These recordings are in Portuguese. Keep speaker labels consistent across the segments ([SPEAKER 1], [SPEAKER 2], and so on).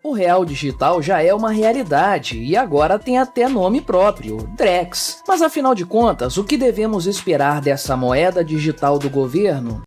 [SPEAKER 1] O real digital já é uma realidade e agora tem até nome próprio, Drex. Mas afinal de contas, o que devemos esperar dessa moeda digital do governo?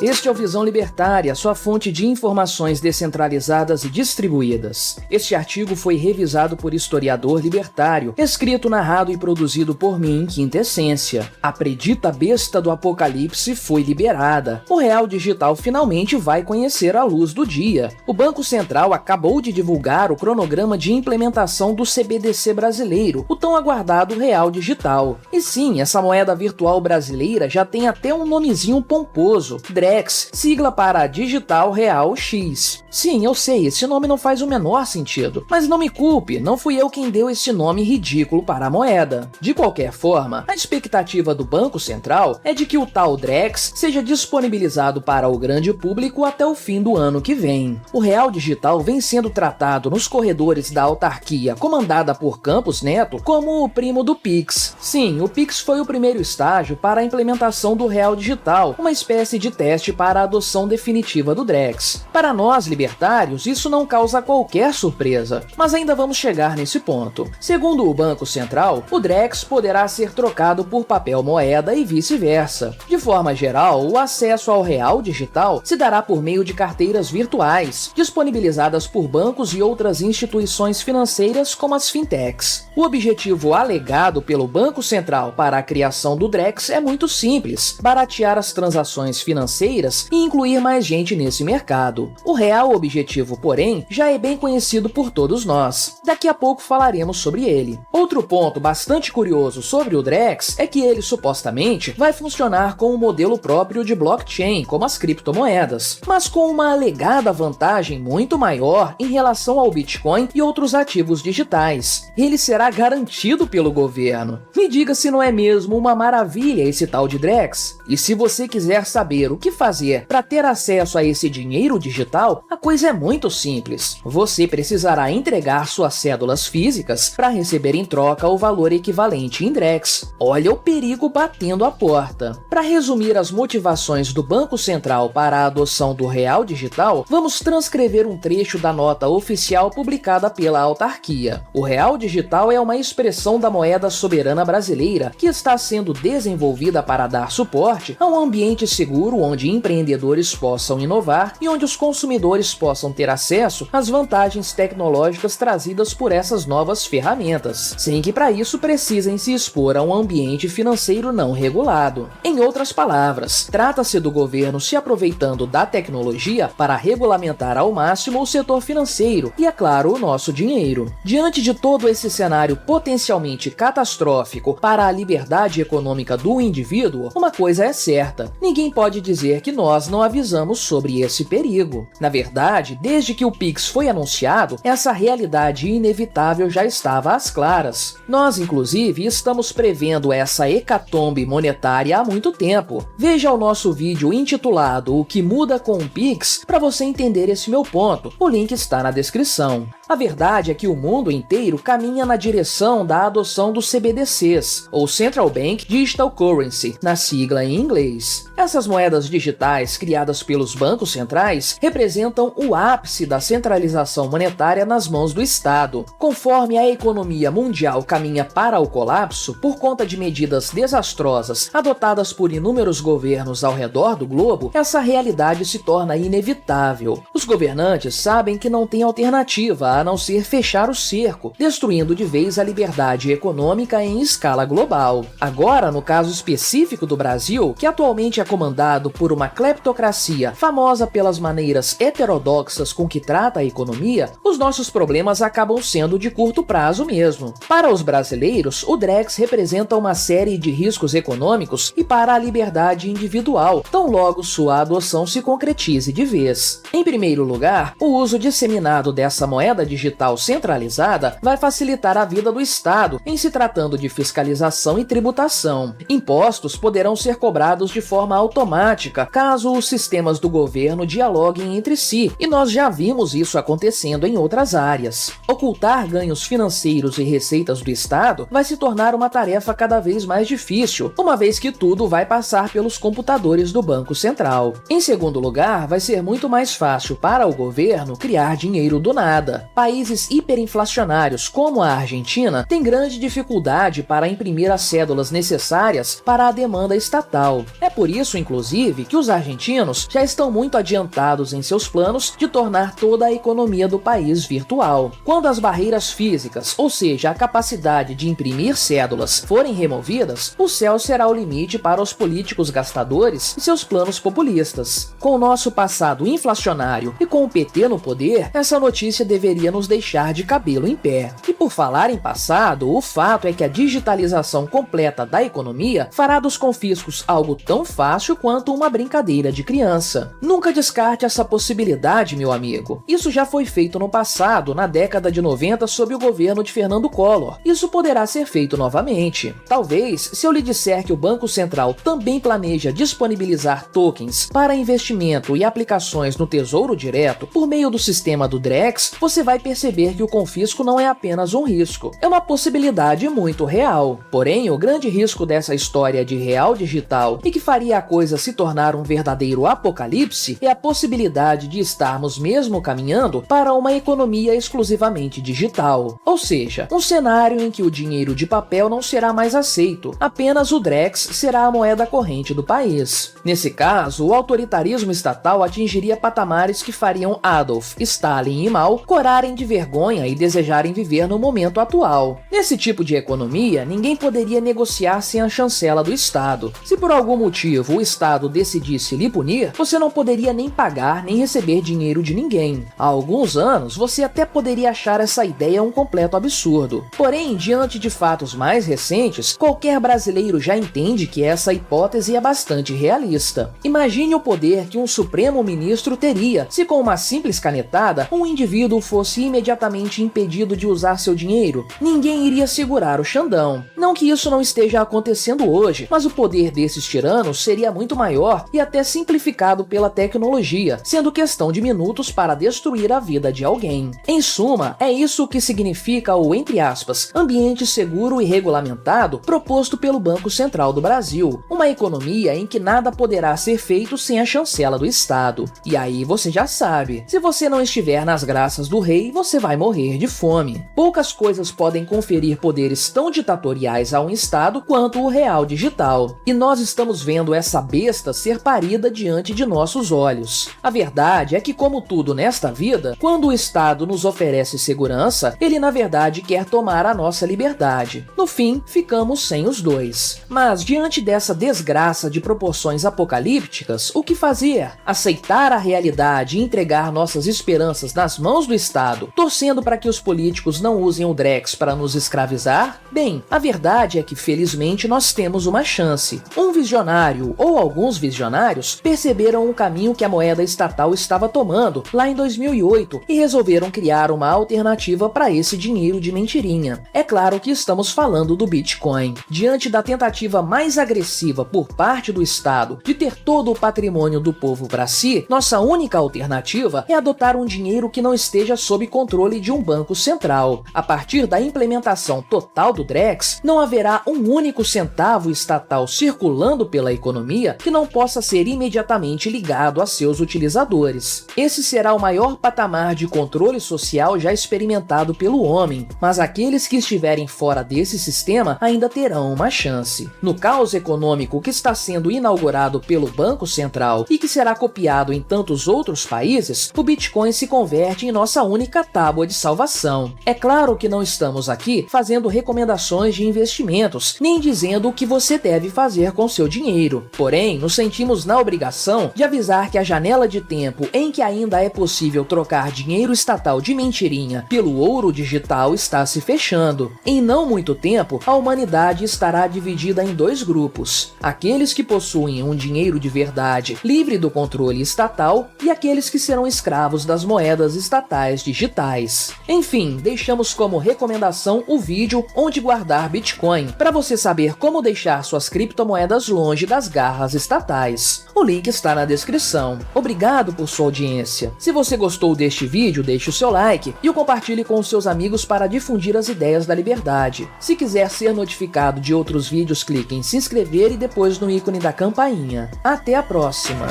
[SPEAKER 1] Este é o Visão Libertária, sua fonte de informações descentralizadas e distribuídas. Este artigo foi revisado por historiador libertário, escrito, narrado e produzido por mim, Quinta Essência. A predita besta do apocalipse foi liberada. O real digital finalmente vai conhecer a luz do dia. O Banco Central acabou de divulgar o cronograma de implementação do CBDC brasileiro, o tão aguardado real digital. E sim, essa moeda virtual brasileira já tem até um nomezinho pomposo, Drex, sigla para Digital Real X. Sim, eu sei, esse nome não faz o menor sentido, mas não me culpe, não fui eu quem deu esse nome ridículo para a moeda. De qualquer forma, a expectativa do Banco Central é de que o tal Drex seja disponibilizado para o grande público até o fim do ano que vem. O real digital vem sendo tratado nos corredores da autarquia comandada por Campos Neto como o primo do Pix. Sim, o Pix foi o primeiro estágio para a implementação do real digital, uma espécie de teste para a adoção definitiva do Drex. Para nós, libertários, isso não causa qualquer surpresa, mas ainda vamos chegar nesse ponto. Segundo o Banco Central, o Drex poderá ser trocado por papel moeda e vice-versa. De forma geral, o acesso ao real digital se dará por meio de carteiras virtuais, disponibilizadas por bancos e outras instituições financeiras como as fintechs. O objetivo alegado pelo Banco Central para a criação do Drex é muito simples: baratear as transações financeiras e incluir mais gente nesse mercado. O real objetivo, porém, já é bem conhecido por todos nós. Daqui a pouco falaremos sobre ele. Outro ponto bastante curioso sobre o Drex é que ele supostamente vai funcionar com um modelo próprio de blockchain, como as criptomoedas, mas com uma alegada vantagem muito maior em relação ao Bitcoin e outros ativos digitais. Ele será garantido pelo governo. Me diga se não é mesmo uma maravilha esse tal de Drex? E se você quiser saber o que fazer para ter acesso a esse dinheiro digital, a coisa é muito simples. Você precisará entregar suas cédulas físicas para receber em troca o valor equivalente em Drex. Olha o perigo batendo a porta. Para resumir as motivações do Banco Central para a adoção do real digital, vamos transcrever um trecho da nota oficial publicada pela autarquia. O real digital é uma expressão da moeda soberana brasileira que está sendo desenvolvida para dar suporte a um ambiente seguro onde empreendedores possam inovar e onde os consumidores possam ter acesso às vantagens tecnológicas trazidas por essas novas ferramentas, sem que para isso precisem se expor a um ambiente financeiro não regulado. Em outras palavras, trata-se do governo se aproveitando da tecnologia para regulamentar ao máximo o setor financeiro e, é claro, o nosso dinheiro. Diante de todo esse cenário potencialmente catastrófico para a liberdade econômica do indivíduo, uma coisa é certa: ninguém pode dizer que nós não avisamos sobre esse perigo. Na verdade, desde que o Pix foi anunciado, essa realidade inevitável já estava às claras. Nós, inclusive, estamos prevendo essa hecatombe monetária há muito tempo. Veja o nosso vídeo intitulado O que muda com o Pix para você entender esse meu ponto. O link está na descrição. A verdade é que o mundo inteiro caminha na direção da adoção dos CBDCs, ou Central Bank Digital Currency, na sigla em inglês. Essas moedas digitais criadas pelos bancos centrais representam o ápice da centralização monetária nas mãos do Estado. Conforme a economia mundial caminha para o colapso por conta de medidas desastrosas adotadas por inúmeros governos ao redor do globo, essa realidade se torna inevitável. Os governantes sabem que não tem alternativa a não ser fechar o cerco, destruindo de vez a liberdade econômica em escala global. Agora, no caso específico do Brasil, que atualmente é comandado por uma cleptocracia famosa pelas maneiras heterodoxas com que trata a economia, os nossos problemas acabam sendo de curto prazo mesmo. Para os brasileiros, o Drex representa uma série de riscos econômicos e para a liberdade individual, tão logo sua adoção se concretize de vez. Em primeiro lugar, o uso disseminado dessa moeda moeda digital centralizada vai facilitar a vida do Estado em se tratando de fiscalização e tributação. Impostos poderão ser cobrados de forma automática caso os sistemas do governo dialoguem entre si, e nós já vimos isso acontecendo em outras áreas. Ocultar ganhos financeiros e receitas do Estado vai se tornar uma tarefa cada vez mais difícil, uma vez que tudo vai passar pelos computadores do Banco Central. Em segundo lugar, vai ser muito mais fácil para o governo criar dinheiro do nada. Países hiperinflacionários como a Argentina têm grande dificuldade para imprimir as cédulas necessárias para a demanda estatal. É por isso, inclusive, que os argentinos já estão muito adiantados em seus planos de tornar toda a economia do país virtual. Quando as barreiras físicas, ou seja, a capacidade de imprimir cédulas, forem removidas, o céu será o limite para os políticos gastadores e seus planos populistas. Com o nosso passado inflacionário e com o PT no poder, essa notícia deveria nos deixar de cabelo em pé. E por falar em passado, o fato é que a digitalização completa da economia fará dos confiscos algo tão fácil quanto uma brincadeira de criança. Nunca descarte essa possibilidade, meu amigo. Isso já foi feito no passado, na década de 90, sob o governo de Fernando Collor. Isso poderá ser feito novamente. Talvez, se eu lhe disser que o Banco Central também planeja disponibilizar tokens para investimento e aplicações no Tesouro Direto por meio do sistema do Drex, você vai perceber que o confisco não é apenas um risco. É uma possibilidade muito real. Porém, o grande risco dessa história de real digital e que faria a coisa se tornar um verdadeiro apocalipse é a possibilidade de estarmos mesmo caminhando para uma economia exclusivamente digital. Ou seja, um cenário em que o dinheiro de papel não será mais aceito, apenas o Drex será a moeda corrente do país. Nesse caso, o autoritarismo estatal atingiria patamares que fariam Adolf, Stalin e Mao corarem de vergonha e desejarem viver no momento atual. Nesse tipo de economia, ninguém poderia negociar sem a chancela do Estado. Se por algum motivo o Estado decidisse lhe punir, você não poderia nem pagar nem receber dinheiro de ninguém. Há alguns anos, você até poderia achar essa ideia um completo absurdo. Porém, diante de fatos mais recentes, qualquer brasileiro já entende que essa hipótese é bastante realista. Imagine o poder que um Supremo Ministro teria se com uma simples canetada, um indivíduo fosse imediatamente impedido de usar seu dinheiro. Ninguém iria segurar o Xandão. Não que isso não esteja acontecendo hoje, mas o poder desses tiranos seria muito maior e até simplificado pela tecnologia, sendo questão de minutos para destruir a vida de alguém. Em suma, é isso que significa o, entre aspas, ambiente seguro e regulamentado proposto pelo Banco Central do Brasil, uma economia em que nada poderá ser feito sem a chancela do Estado. E aí você já sabe, se você não estiver nas graças do rei, você vai morrer de fome. Poucas coisas podem conferir poderes tão ditatoriais a um Estado quanto o real digital. E nós estamos vendo essa besta ser parida diante de nossos olhos. A verdade é que, como tudo nesta vida, quando o Estado nos oferece segurança, ele na verdade quer tomar a nossa liberdade. No fim, ficamos sem os dois. Mas diante dessa desgraça de proporções apocalípticas, o que fazer? Aceitar a realidade e entregar nossas esperanças nas mãos do Estado, torcendo para que os políticos não usem o Drex para nos escravizar? Bem, a verdade é que felizmente nós temos uma chance. Um visionário ou alguns visionários perceberam o caminho que a moeda estatal estava tomando lá em 2008 e resolveram criar uma alternativa para esse dinheiro de mentirinha. É claro que estamos falando do Bitcoin. Diante da tentativa mais agressiva por parte do Estado de ter todo o patrimônio do povo para si, nossa única alternativa é adotar um dinheiro que não esteja sob controle de um banco central. A partir da implementação total do Drex, não haverá um único centavo estatal circulando pela economia que não possa ser imediatamente ligado a seus utilizadores. Esse será o maior patamar de controle social já experimentado pelo homem, mas aqueles que estiverem fora desse sistema ainda terão uma chance. No caos econômico que está sendo inaugurado pelo Banco Central e que será copiado em tantos outros países, o Bitcoin se converte em nossa única tábua de salvação. É claro que não estamos aqui fazendo recomendações de investimentos, nem dizendo o que você deve fazer com seu dinheiro. dinheiro. Porém, nos sentimos na obrigação de avisar que a janela de tempo em que ainda é possível trocar dinheiro estatal de mentirinha pelo ouro digital está se fechando. Em não muito tempo, a humanidade estará dividida em dois grupos: aqueles que possuem um dinheiro de verdade livre do controle estatal e aqueles que serão escravos das moedas estatais digitais. Enfim, deixamos como recomendação o vídeo Onde Guardar Bitcoin, para você saber como deixar suas criptomoedas longe das garras estatais. O link está na descrição. Obrigado por sua audiência. Se você gostou deste vídeo, deixe o seu like e o compartilhe com os seus amigos para difundir as ideias da liberdade. Se quiser ser notificado de outros vídeos, clique em se inscrever e depois no ícone da campainha. Até a próxima!